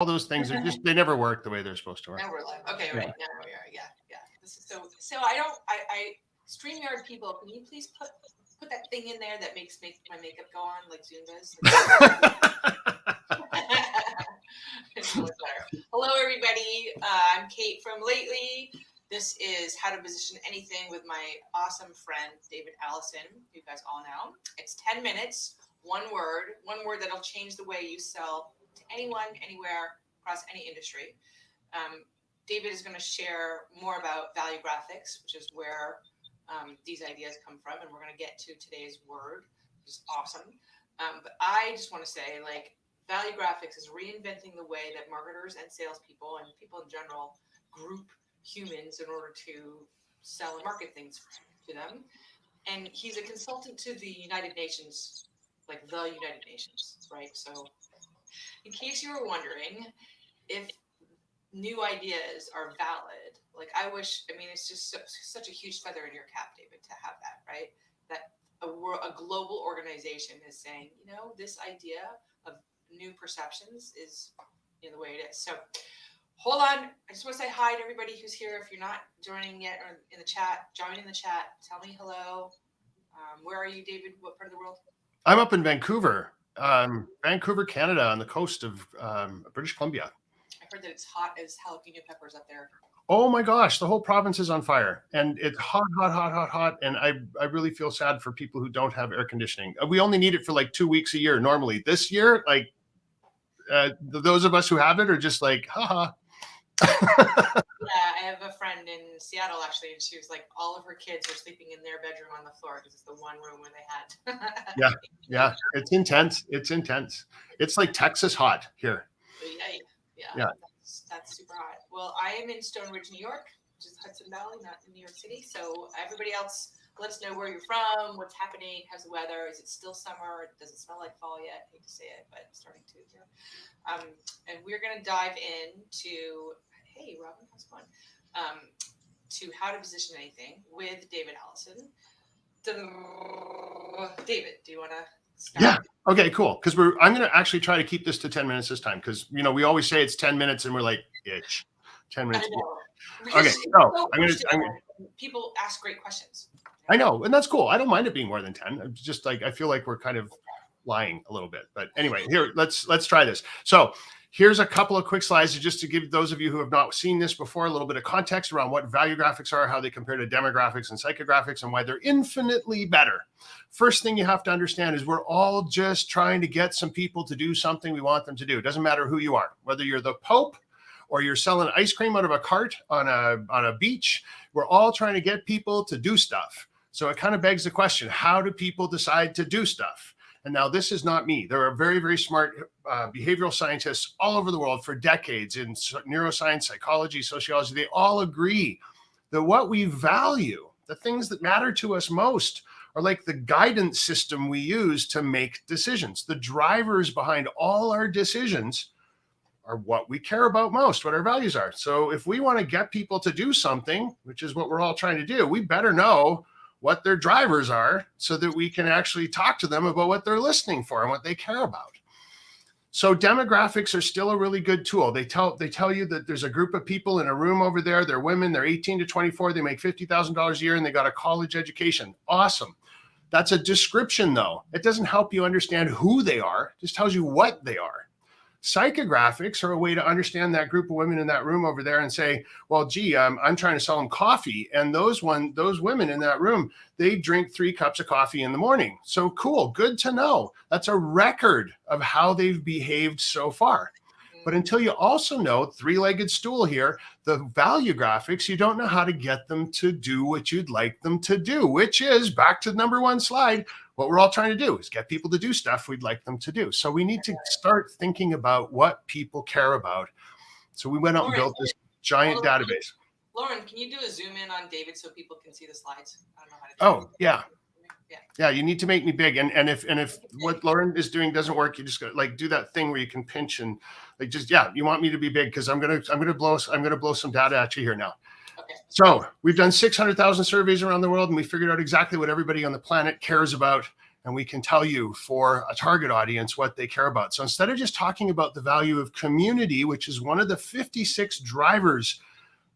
all those things are just, they never work the way they're supposed to work. Now we're live. Okay, right. Now we are. Yeah. This is so I StreamYard people, can you please put that thing in there that makes my makeup go on like Zoom does? Hello, everybody. I'm Kate from Lately. This is How to Position Anything with my awesome friend, David Allison, who you guys all know. It's 10 minutes, one word that'll change the way you sell to anyone, anywhere, across any industry. David is going to share more about Valuegraphics, which is where these ideas come from, and we're going to get to today's word, which is awesome. But I just want to say, like, Valuegraphics is reinventing the way that marketers and salespeople and people in general group humans in order to sell and market things to them. And he's a consultant to the United Nations, like the United Nations, right? So in case you were wondering if new ideas are valid, like it's just such a huge feather in your cap, David, to have that, right? That a global organization is saying, this idea of new perceptions is the way it is. So hold on. I just want to say hi to everybody who's here. If you're not joining yet or in the chat, join in the chat. Tell me hello. Where are you, David? What part of the world? I'm up in Vancouver, Canada, on the coast of British Columbia. I heard that it's hot as jalapeno peppers up there. Oh my gosh, the whole province is on fire, and it's hot. And I really feel sad for people who don't have air conditioning. We only need it for like 2 weeks a year normally. This year, like those of us who have it are just like, haha. Yeah, I have a friend in Seattle actually, and she was like, all of her kids were sleeping in their bedroom on the floor because it's the one room where they had. Yeah, it's intense. It's like Texas hot here. Yeah. That's super hot. Well, I am in Stone Ridge, New York, which is Hudson Valley, not in New York City. So everybody else, let us know where you're from, what's happening, how's the weather, is it still summer, does it smell like fall yet? I hate to say it, but it's starting to here. And we're going to dive into, hey, Robin, how's it going? To How to Position Anything with David Allison. David, do you want to start? Yeah. Okay, cool. Because I'm going to actually try to keep this to 10 minutes this time. Because, we always say it's 10 minutes and we're like, itch. 10 minutes. Okay. So people ask great questions. I know. And that's cool. I don't mind it being more than 10. I'm just like, I feel like we're kind of lying a little bit. But anyway, here, let's try this. So here's a couple of quick slides just to give those of you who have not seen this before a little bit of context around what Valuegraphics are, how they compare to demographics and psychographics, and why they're infinitely better. First thing you have to understand is we're all just trying to get some people to do something we want them to do. It doesn't matter who you are, whether you're the Pope or you're selling ice cream out of a cart on a beach. We're all trying to get people to do stuff. So it kind of begs the question, how do people decide to do stuff? And now this is not me. There are very, very smart behavioral scientists all over the world for decades in neuroscience, psychology, sociology. They all agree that what we value, the things that matter to us most, are like the guidance system we use to make decisions. The drivers behind all our decisions are what we care about most, what our values are. So if we want to get people to do something, which is what we're all trying to do, we better know what their drivers are so that we can actually talk to them about what they're listening for and what they care about. So demographics are still a really good tool. They tell you that there's a group of people in a room over there. They're women. They're 18 to 24. They make $50,000 a year and they got a college education. Awesome. That's a description though. It doesn't help you understand who they are. It just tells you what they are. Psychographics are a way to understand that group of women in that room over there and say, well, gee, I'm trying to sell them coffee. And those women in that room, they drink 3 cups of coffee in the morning. So cool. Good to know. That's a record of how they've behaved so far. But until you also know, 3-legged stool here, the Valuegraphics, you don't know how to get them to do what you'd like them to do, which is back to the number 1 slide. What we're all trying to do is get people to do stuff we'd like them to do. So we need to start thinking about what people care about. So we went out and built this giant database. Lauren, can you do a zoom in on David so people can see the slides? I don't know how to do yeah. Yeah, you need to make me big. And if what Lauren is doing doesn't work, you just go like do that thing where you can pinch and like just you want me to be big because I'm gonna blow some data at you here now. Okay. So we've done 600,000 surveys around the world, and we figured out exactly what everybody on the planet cares about and we can tell you for a target audience what they care about. So instead of just talking about the value of community, which is one of the 56 drivers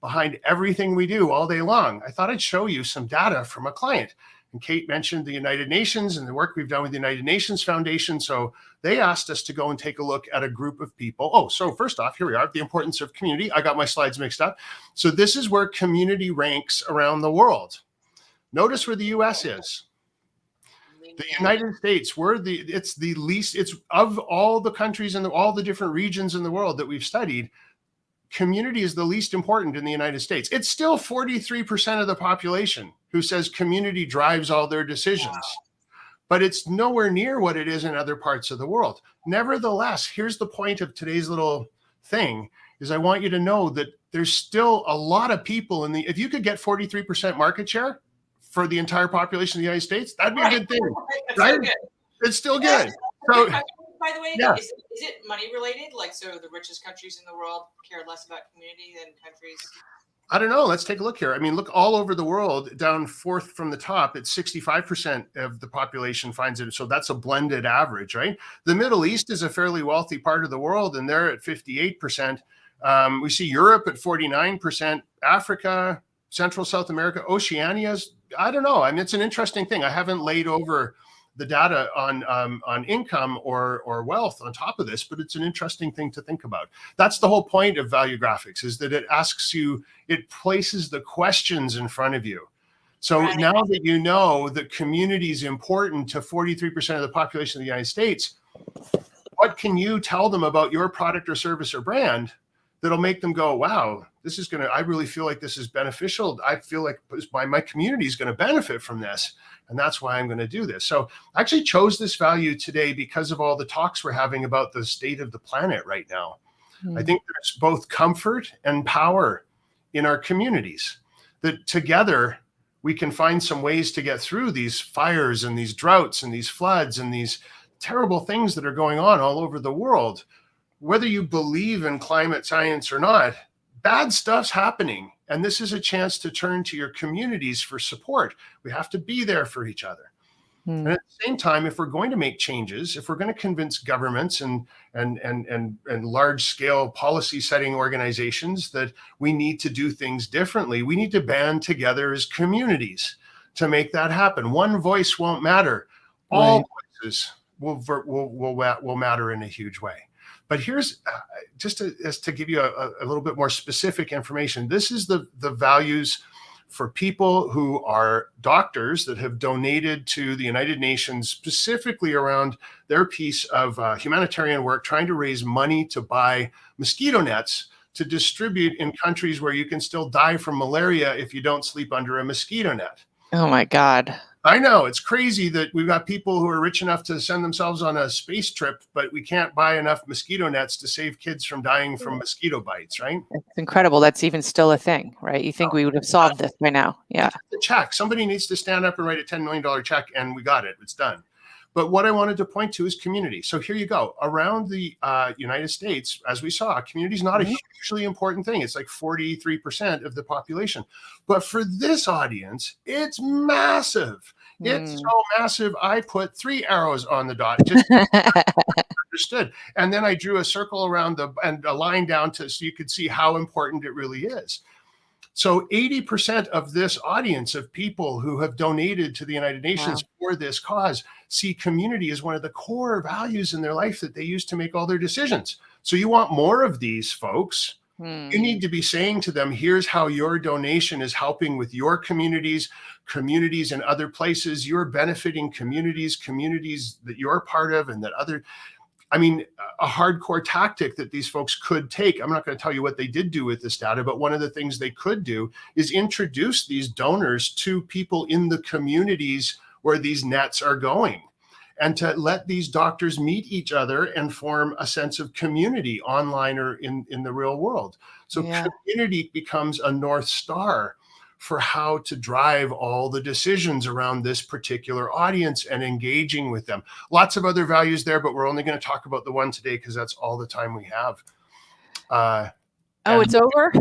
behind everything we do all day long, I thought I'd show you some data from a client. And Kate mentioned the United Nations and the work we've done with the United Nations Foundation. So they asked us to go and take a look at a group of people. Oh, so first off, here we are, the importance of community. I got my slides mixed up. So this is where community ranks around the world. Notice where the US is. The United States, it's the least, it's of all the countries and all the different regions in the world that we've studied, community is the least important in the United States. It's still 43% of the population who says community drives all their decisions, but it's nowhere near what it is in other parts of the world. Nevertheless, here's the point of today's little thing is I want you to know that there's still a lot of people if you could get 43% market share for the entire population of the United States, that'd be a good thing, right? It's still good. So, by the way, yeah. Is it money related? Like, so the richest countries in the world care less about community than countries? I don't know. Let's take a look here. I mean, look all over the world, down fourth from the top, it's 65% of the population finds it. So that's a blended average, right? The Middle East is a fairly wealthy part of the world, and they're at 58%. We see Europe at 49%, Africa, Central South America, Oceania's, I don't know. I mean, it's an interesting thing. I haven't laid over the data on income or wealth on top of this, but it's an interesting thing to think about. That's the whole point of Valuegraphics, is that it asks you, it places the questions in front of you. So now that you know that community is important to 43% of the population of the United States, what can you tell them about your product or service or brand that'll make them go, wow, this is I really feel like this is beneficial. I feel like my community is going to benefit from this. And that's why I'm going to do this. So I actually chose this value today because of all the talks we're having about the state of the planet right now. I think there's both comfort and power in our communities, that together we can find some ways to get through these fires and these droughts and these floods and these terrible things that are going on all over the world. Whether you believe in climate science or not, bad stuff's happening. And this is a chance to turn to your communities for support. We have to be there for each other. And at the same time, if we're going to make changes, if we're going to convince governments and large scale policy setting organizations that we need to do things differently, we need to band together as communities to make that happen. One voice won't matter. All voices will matter in a huge way. But here's just to give you a little bit more specific information. This is the values for people who are doctors that have donated to the United Nations specifically around their piece of humanitarian work, trying to raise money to buy mosquito nets to distribute in countries where you can still die from malaria if you don't sleep under a mosquito net. Oh my God. I know, it's crazy that we've got people who are rich enough to send themselves on a space trip, but we can't buy enough mosquito nets to save kids from dying from mosquito bites, right? It's incredible. That's even still a thing, right? You think we would have solved this by now. Yeah. The check. Somebody needs to stand up and write a $10 million check, and we got it. It's done. But what I wanted to point to is community. So here you go. Around the United States, as we saw, community is not a hugely important thing. It's like 43% of the population. But for this audience, it's massive. It's so massive, I put 3 arrows on the dot. Just understood. And then I drew a circle around and a line down so you could see how important it really is. So 80% of this audience of people who have donated to the United Nations for this cause see community as one of the core values in their life that they use to make all their decisions. So you want more of these folks. You need to be saying to them, here's how your donation is helping with your communities in other places. You're benefiting communities that you're part of and that other. I mean, a hardcore tactic that these folks could take. I'm not going to tell you what they did do with this data, but one of the things they could do is introduce these donors to people in the communities where these nets are going, and to let these doctors meet each other and form a sense of community online or in the real world. So community becomes a North Star for how to drive all the decisions around this particular audience and engaging with them. Lots of other values there, but we're only going to talk about the one today because that's all the time we have. Oh, it's over?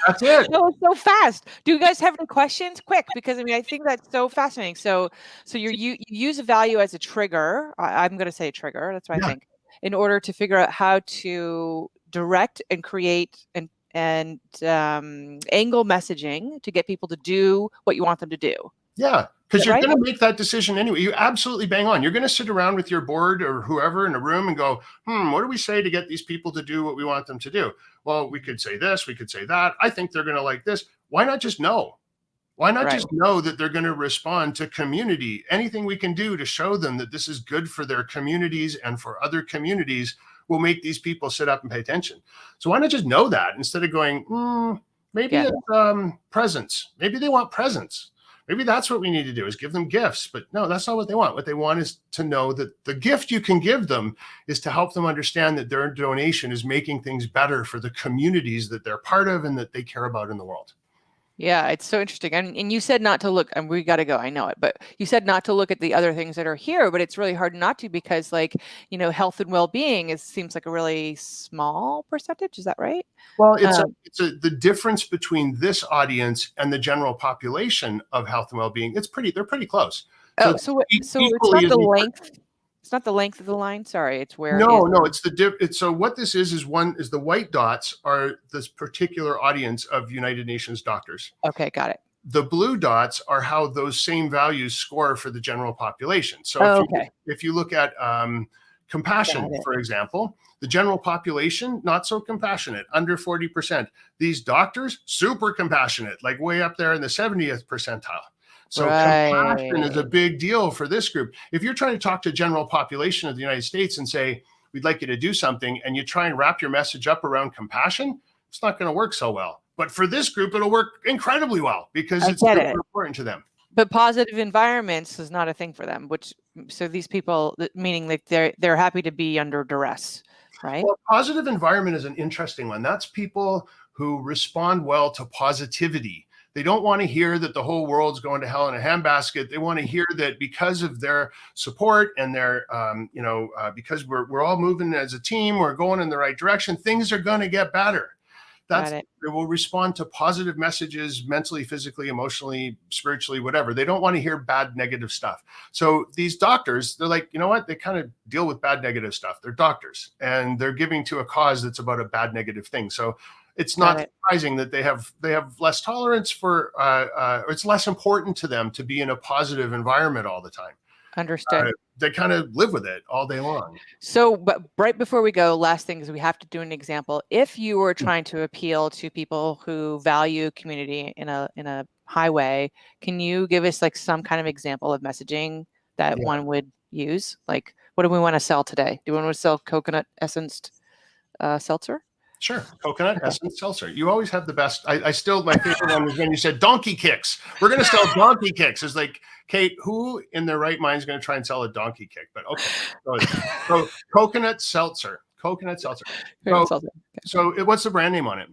That's it. No, it's so fast. Do you guys have any questions? Quick, because I mean, I think that's so fascinating. So you use a value as a trigger. I'm going to say trigger. That's what I think. In order to figure out how to direct and create and angle messaging to get people to do what you want them to do. Yeah, because you're right? going to make that decision anyway. You absolutely bang on. You're going to sit around with your board or whoever in a room and go, what do we say to get these people to do what we want them to do? Well, we could say this, we could say that. I think they're going to like this. Why not just know? Why not just know that they're going to respond to community? Anything we can do to show them that this is good for their communities and for other communities will make these people sit up and pay attention. So why not just know that instead of going, maybe it's presents. Maybe they want presents. Maybe that's what we need to do is give them gifts. But no, that's not what they want. What they want is to know that the gift you can give them is to help them understand that their donation is making things better for the communities that they're part of and that they care about in the world. Yeah, it's so interesting. And you said not to look, and we got to go, I know it, but you said not to look at the other things that are here, but it's really hard not to because health and well-being seems like a really small percentage. Is that right? Well, the difference between this audience and the general population of health and well-being, they're pretty close. So it's not the length. It's not the length of the line. Sorry, it's where. No, it's so what this is the white dots are this particular audience of United Nations doctors. Okay, got it. The blue dots are how those same values score for the general population. So if you look at compassion, for example, the general population, not so compassionate, under 40%. These doctors, super compassionate, like way up there in the 70th percentile. So compassion is a big deal for this group. If you're trying to talk to general population of the United States and say, we'd like you to do something, and you try and wrap your message up around compassion, it's not going to work so well. But for this group, it'll work incredibly well because it's super important to them. But positive environments is not a thing for them, so these people, meaning like they're happy to be under duress, right? Well, positive environment is an interesting one. That's people who respond well to positivity. They don't want to hear that the whole world's going to hell in a handbasket. They want to hear that because of their support and their, because we're all moving as a team, we're going in the right direction, things are going to get better. They will respond to positive messages mentally, physically, emotionally, spiritually, whatever. They don't want to hear bad, negative stuff. So these doctors, they're like, you know what? They kind of deal with bad, negative stuff. They're doctors and they're giving to a cause that's about a bad, negative thing. So it's not surprising that they have less tolerance for, it's less important to them to be in a positive environment all the time. Understood. They kind of live with it all day long. So, but right before we go, last thing is we have to do an example. If you were trying to appeal to people who value community in a high way, can you give us like some kind of example of messaging that one would use? Like, what do we want to sell today? Do we want to sell coconut essenced seltzer? Sure. Coconut essence seltzer. You always have the best. I still, my favorite one was when you said donkey kicks. We're going to sell donkey kicks. It's like, Kate, who in their right mind is going to try and sell a donkey kick? But okay. So coconut seltzer. Coconut seltzer. So what's the brand name on it?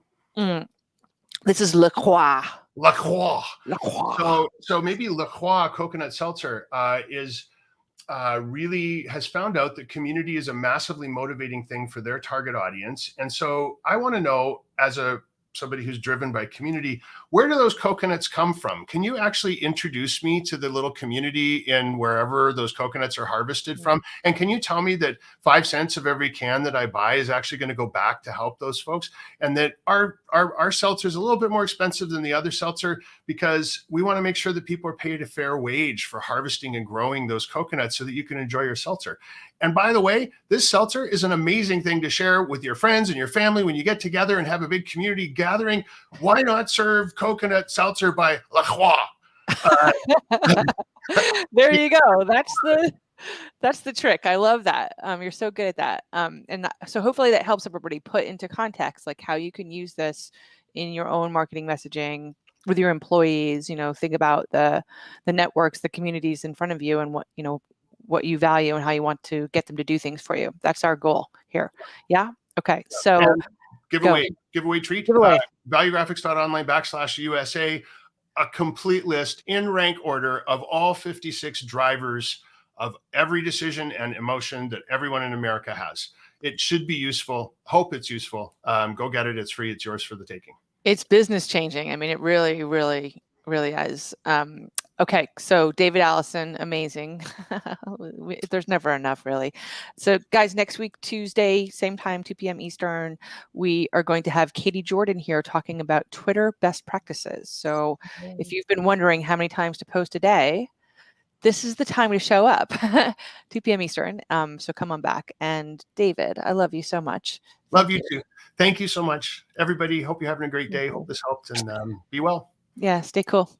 This is La Croix. La Croix. La Croix. So maybe La Croix coconut seltzer is really has found out that community is a massively motivating thing for their target audience. And so I want to know, as somebody who's driven by community, where do those coconuts come from? Can you actually introduce me to the little community in wherever those coconuts are harvested from? And can you tell me that 5 cents of every can that I buy is actually going to go back to help those folks? And that our seltzer is a little bit more expensive than the other seltzer because we want to make sure that people are paid a fair wage for harvesting and growing those coconuts so that you can enjoy your seltzer. And by the way, this seltzer is an amazing thing to share with your friends and your family when you get together and have a big community gathering. Why not serve coconut seltzer by La Croix? There you go. That's the trick. I love that. You're so good at that. So hopefully that helps everybody put into context, like how you can use this in your own marketing messaging with your employees. Think about the networks, the communities in front of you, and what you value and how you want to get them to do things for you. That's our goal here. Yeah. Okay. So giveaway treat. Valuegraphics.online/USA, a complete list in rank order of all 56 drivers of every decision and emotion that everyone in America has. It should be useful. Hope it's useful. Go get it. It's free. It's yours for the taking. It's business changing. I mean, it really, really, really is. Okay, so David Allison, amazing. There's never enough, really. So guys, next week, Tuesday, same time, 2 p.m. Eastern, we are going to have Katie Jordan here talking about Twitter best practices. So if you've been wondering how many times to post a day, this is the time to show up, 2 p.m. Eastern. So come on back. And David, I love you so much. Love you too. Thank you so much, everybody. Hope you're having a great day. Hope this helped, and be well. Yeah, stay cool.